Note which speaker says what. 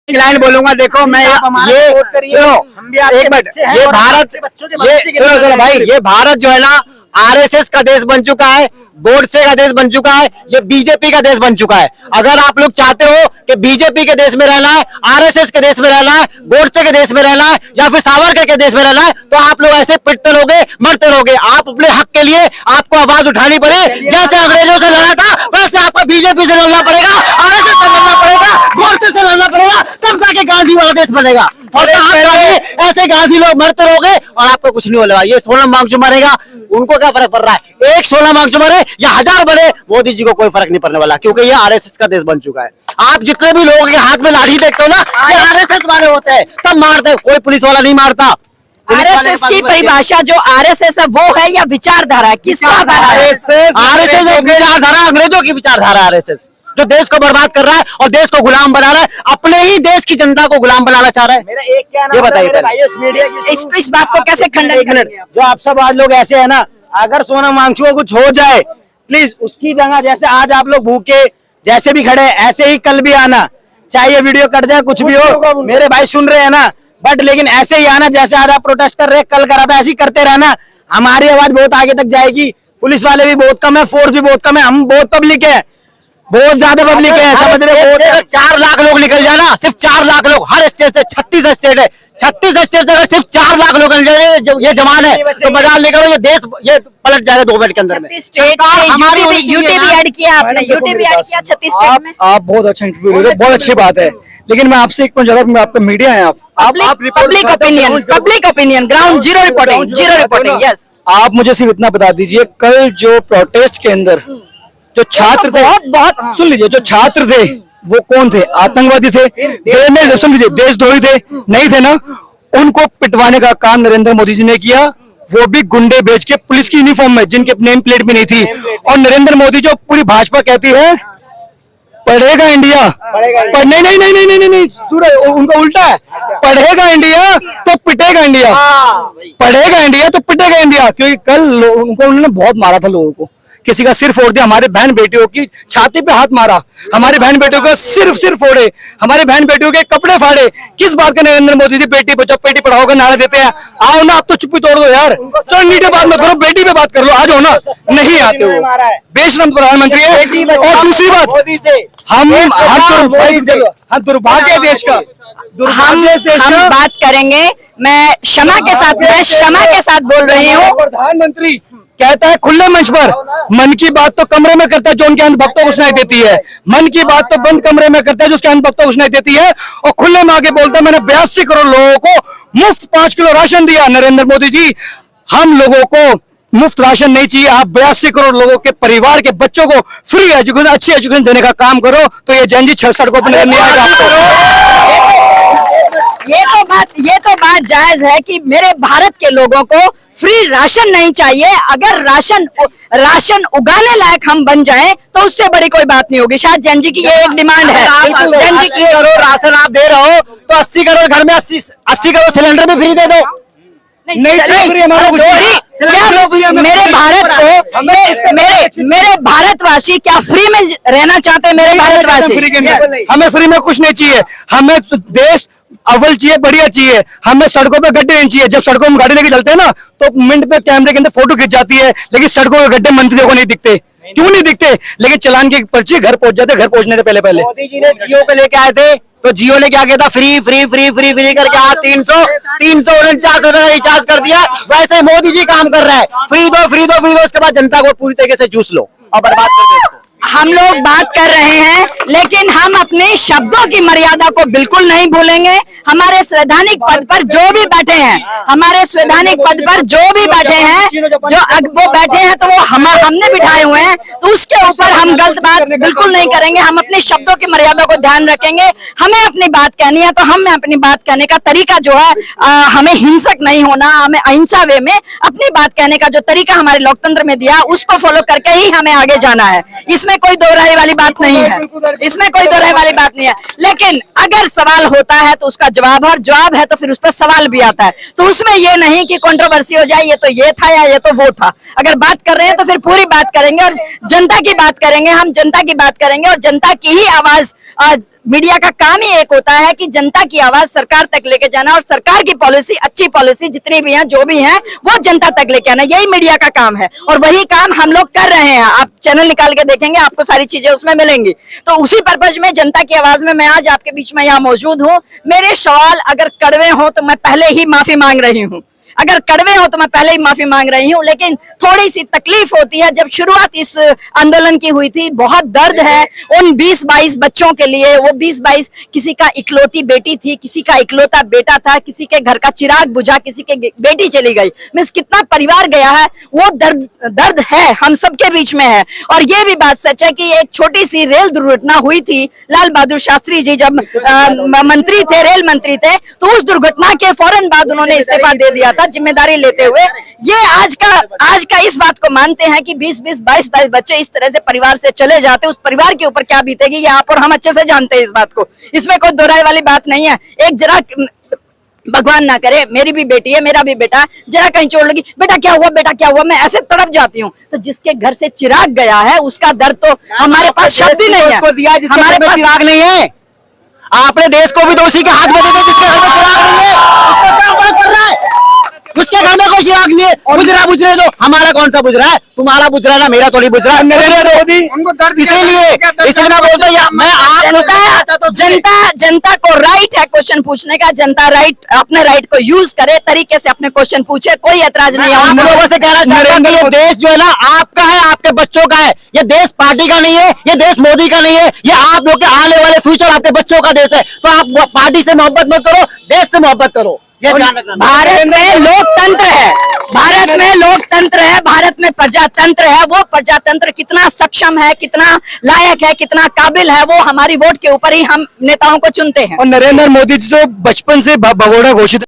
Speaker 1: Line बोलूंगा। देखो मैं ये सुनो एक मिनट, ये भारत सुनो भाई, ये भारत जो है ना आरएसएस का देश बन चुका है, गोडसे का देश बन चुका है, ये बीजेपी का देश बन चुका है। अगर आप लोग चाहते हो कि बीजेपी के देश में रहना है, आरएसएस के देश में रहना है, गोडसे के देश में रहना है या फिर सावरकर के देश में रहना है, तो आप लोग ऐसे पिटते रहोगे, मरते रहोगे। आप अपने हक के लिए आपको आवाज उठानी पड़े। जैसे अंग्रेजों से लड़ा था वैसे आपको बीजेपी से लड़ना पड़ेगा, आरएसएस से लड़ना पड़ेगा, गोडसे से लड़ना पड़ेगा, तब जाके गांधी वाला देश बनेगा। और ऐसे गांधी लोग मरते रहोगे और आपको कुछ नहीं होगा। ये सोनम वांगचुक मरेगा, उनको क्या फर्क पड़ रहा है? एक सोनम वांगचुक मरे या 1000 बने, मोदी जी को कोई फर्क नहीं पड़ने वाला, क्योंकि ये आरएसएस का देश बन चुका है। आप जितने भी लोगों के हाथ में लाठी देखते हो ना, ये आरएसएस वाले होते हैं, तब मारते हैं। कोई पुलिस वाला नहीं मारता।
Speaker 2: आरएसएस की परिभाषा जो आरएसएस है वो है या विचारधारा? किसका?
Speaker 1: आरएसएस एक विचारधारा, अंग्रेजों की विचारधारा आरएसएस, जो देश को बर्बाद कर रहा है और देश को गुलाम बना रहा है, अपने ही देश की जनता को गुलाम बनाना चाह रहा है।
Speaker 3: मेरा एक क्या
Speaker 1: ये
Speaker 3: बताइए,
Speaker 2: इस बात को कैसे खंडन करेंगे?
Speaker 3: जो आप सब आज लोग ऐसे है ना, अगर सोनम वांगचुक को कुछ हो जाए, प्लीज उसकी जगह जैसे आज आप लोग भूखे जैसे भी खड़े ऐसे ही कल भी आना, चाहे ये वीडियो कट जाए कुछ भी हो, मेरे भाई सुन रहे हैं ना, बट लेकिन ऐसे ही आना जैसे आज आप प्रोटेस्ट कर रहे हैं, कल करा था, ऐसे ही करते रहना। हमारी आवाज बहुत आगे तक जाएगी। पुलिस वाले भी बहुत कम है, फोर्स भी बहुत कम है, हम बहुत पब्लिक है, बहुत ज्यादा पब्लिक है, समझ रहे हो?
Speaker 1: 4 लाख लोग निकल जाना, सिर्फ 4 लाख लोग हर स्टेट से। 36 स्टेट है, 36 स्टेट से अगर सिर्फ 4 लाख लोग ये जवान है तो मजाल नहीं करो, ये देश ये पलट जाएगा 2 मिनट के अंदर में।
Speaker 2: यूटी ऐड किया आपने, यूटी ऐड किया 36 स्टेट में।
Speaker 4: आप बहुत अच्छा इंटरव्यू ले रहे हो, बहुत अच्छी बात है, लेकिन मैं आपसे एक पॉइंट ज्यादा, मैं आपका मीडिया है,
Speaker 2: public opinion, ground zero reporting. Yes, आप
Speaker 4: मुझे सिर्फ इतना बता दीजिए, कल जो प्रोटेस्ट के अंदर जो छात्र थे, बहुत सुन लीजिए, जो छात्र थे वो कौन थे? आतंकवादी थे? सुन लीजिए, देशद्रोही थे? नहीं थे ना। उनको पिटवाने का काम नरेंद्र मोदी जी ने किया, वो भी गुंडे बेच के, पुलिस की यूनिफॉर्म में, जिनके नेम प्लेट भी नहीं थी। और नरेंद्र मोदी जो पूरी भाजपा कहती है पढ़ेगा इंडिया, नहीं सूरज, उनका उल्टा है, पढ़ेगा इंडिया तो पिटेगा इंडिया, पढ़ेगा इंडिया तो पिटेगा इंडिया। क्योंकि कल उनको उन्होंने बहुत मारा था लोगों को, किसी का सिर फोड़ दिया, हमारे बहन बेटियों की छाती पे हाथ मारा, हमारी बहन बेटियों का सिर फोड़े, हमारे बहन बेटियों के कपड़े फाड़े। किस बात का नरेंद्र मोदी जी बेटी बचाओ बेटी पढ़ाओ का नारा देते हैं? आओ ना, आप तो चुप्पी तोड़ दो यार, चढ़नी पे बात मत करो, बेटी पे बात कर लो, आ जाओ ना। नहीं आते हो, बेशरम प्रधानमंत्री है। और दूसरी बात, हम दुर्भाग्य देश का,
Speaker 2: हम बात करेंगे। मैं क्षमा के साथ बोल रही हूँ।
Speaker 4: प्रधानमंत्री कहता है खुले मंच पर, मन की बात तो कमरे में करता है जो उनके अंधभक्तों को सुनाई देती है, मन की बात तो बंद कमरे में करता है जो उसके अंधभक्तों को सुनाई देती है, और खुले में आके बोलता है मैंने 82 करोड़ लोगों को मुफ्त 5 किलो राशन दिया। नरेंद्र मोदी जी, हम लोगों को मुफ्त राशन नहीं चाहिए, आप 82 करोड़ लोगों के परिवार के बच्चों को फ्री एजुकेशन, अच्छी एजुकेशन देने का काम करो, तो ये जैन जी 6 सड़कों पर नहीं आएगा।
Speaker 2: ये तो बात जायज है कि मेरे भारत के लोगों को फ्री राशन नहीं चाहिए। अगर राशन उगाने लायक हम बन जाएं तो उससे बड़ी कोई बात नहीं होगी। शायद जैन जी की ये एक डिमांड है।
Speaker 1: जैन जी, 80 करोड़ राशन आप दे रहे हो तो 80 करोड़ घर में 80 करोड़ सिलेंडर भी फ्री दे दो।
Speaker 2: मेरे भारतवासी क्या फ्री में रहना चाहते हैं? मेरे भारतवासी,
Speaker 4: हमें फ्री में कुछ नहीं चाहिए, हमें देश अव्वल चाहिए, बढ़िया चाहिए। हमें सड़कों पे गड्ढे नहीं चाहिए। जब सड़कों में गाड़ी लेके चलते हैं ना तो मिनट पे कैमरे के अंदर फोटो खिंच जाती है, लेकिन सड़कों के गड्ढे मंत्रियों को नहीं दिखते। क्यों नहीं दिखते? लेकिन चलान की पर्ची घर पहुंच जाते, घर पहुंचने से पहले।
Speaker 1: मोदी जी ने जियो पे लेके आए थे तो जियो ने क्या किया था? फ्री करके आज 349 रुपए का रिचार्ज कर दिया। वैसे मोदी जी काम कर रहा है, फ्री दो, उसके बाद जनता को पूरी तरीके से जूस लो और बर्बाद कर दो इसको।
Speaker 2: हम लोग बात कर रहे हैं, लेकिन हम अपने शब्दों की मर्यादा को बिल्कुल नहीं भूलेंगे। हमारे संवैधानिक पद पर जो भी बैठे हैं, जो वो बैठे हैं तो वो हमने बिठाए हुए हैं, तो उसके ऊपर हम गलत बात बिल्कुल नहीं करेंगे। हम अपने शब्दों की मर्यादा को ध्यान रखेंगे। हमें अपनी बात कहनी है तो हमें अपनी बात कहने का तरीका जो है, हमें हिंसक नहीं होना, हमें अहिंसा वे में अपनी बात कहने का जो तरीका हमारे लोकतंत्र में दिया उसको फॉलो करके ही हमें आगे जाना है। इसमें कोई दोहराई वाली बात नहीं है, लेकिन अगर सवाल होता है तो उसका जवाब है, और जवाब है तो फिर उस पर सवाल भी आता है। तो उसमें ये नहीं कि कंट्रोवर्सी हो जाए, ये तो ये था या ये तो वो था। अगर बात कर रहे हैं तो फिर पूरी बात करेंगे और जनता की बात करेंगे, हम जनता की बात करेंगे और जनता की ही आवाज मीडिया का काम ही एक होता है कि जनता की आवाज सरकार तक लेके जाना और सरकार की पॉलिसी, अच्छी पॉलिसी जितनी भी है, जो भी है, वो जनता तक लेके आना। यही मीडिया का काम है और वही काम हम लोग कर रहे हैं। आप चैनल निकाल के देखेंगे, आपको सारी चीजें उसमें मिलेंगी। तो उसी पर्पज में जनता की आवाज में मैं आज आपके बीच में यहाँ मौजूद हूँ। मेरे सवाल अगर कड़वे हो तो मैं पहले ही माफी मांग रही हूँ, अगर कड़वे हो तो मैं पहले ही माफी मांग रही हूँ। लेकिन थोड़ी सी तकलीफ होती है। जब शुरुआत इस आंदोलन की हुई थी, बहुत दर्द है उन 20-22 बच्चों के लिए। वो 20-22 किसी का इकलौती बेटी थी, किसी का इकलौता बेटा था, किसी के घर का चिराग बुझा, किसी के बेटी चली गई, मीन्स कितना परिवार गया है, वो दर्द है, हम सबके बीच में है। और ये भी बात सच है कि एक छोटी सी रेल दुर्घटना हुई थी, लाल बहादुर शास्त्री जी जब मंत्री थे, रेल मंत्री थे, तो उस दुर्घटना के फौरन बाद उन्होंने इस्तीफा दे दिया था जिम्मेदारी लेते हुए। ये आज का इस बात को मानते हैं कि 20-20, 22-22 बच्चे इस तरह से परिवार से चले जाते, उस परिवार के ऊपर क्या बीतेगी ये आप और हम अच्छे से जानते हैं इस बात को, इसमें कोई दोहराई वाली बात नहीं है। एक जरा भगवान ना करे, मेरी भी बेटी है, मेरा भी बेटा, जरा कहीं चोट लगी, बेटा क्या हुआ, बेटा क्या हुआ, मैं ऐसे तड़प जाती हूँ। तो जिसके घर से चिराग गया है उसका दर्द तो हमारे पास शब्द ही नहीं है, हमारे पास
Speaker 1: चिराग नहीं है। आपने देश को भी तो उसी के हाथ में दे दिया जिसके घर में चिराग नहीं है। उसको क्या फर्क पड़ रहा है? उसके घर में कोई चिराग नहीं है, बुझ रहा बुझ रहे दो, हमारा कौन सा बुझ रहा है? तुम्हारा बुझ रहा है ना, मेरा थोड़ी बुझ रहा है। इसीलिए मैं बोलता हूँ, मैं
Speaker 2: जनता को राइट है क्वेश्चन पूछने का, जनता अपने राइट को यूज करे, तरीके से अपने क्वेश्चन पूछे, कोई ऐतराज नहीं है।
Speaker 1: हम लोगों से कहना चाहता हूं कि ये देश जो है ना आपका है, आपके बच्चों का है। ये देश पार्टी का नहीं है, ये देश मोदी का नहीं है, ये आप लोग के आने वाले फ्यूचर आपके बच्चों का देश है। तो आप पार्टी से मोहब्बत मत करो, देश से मोहब्बत करो। ये ध्यान रखना।
Speaker 2: भारत में लोकतंत्र है, भारत में लोकतंत्र है, भारत में प्रजातंत्र है। वो प्रजातंत्र कितना सक्षम है, कितना लायक है, कितना काबिल है, वो हमारी वोट के ऊपर ही हम नेताओं को चुनते हैं।
Speaker 4: और नरेंद्र मोदी जी तो बचपन से भगोड़ा घोषित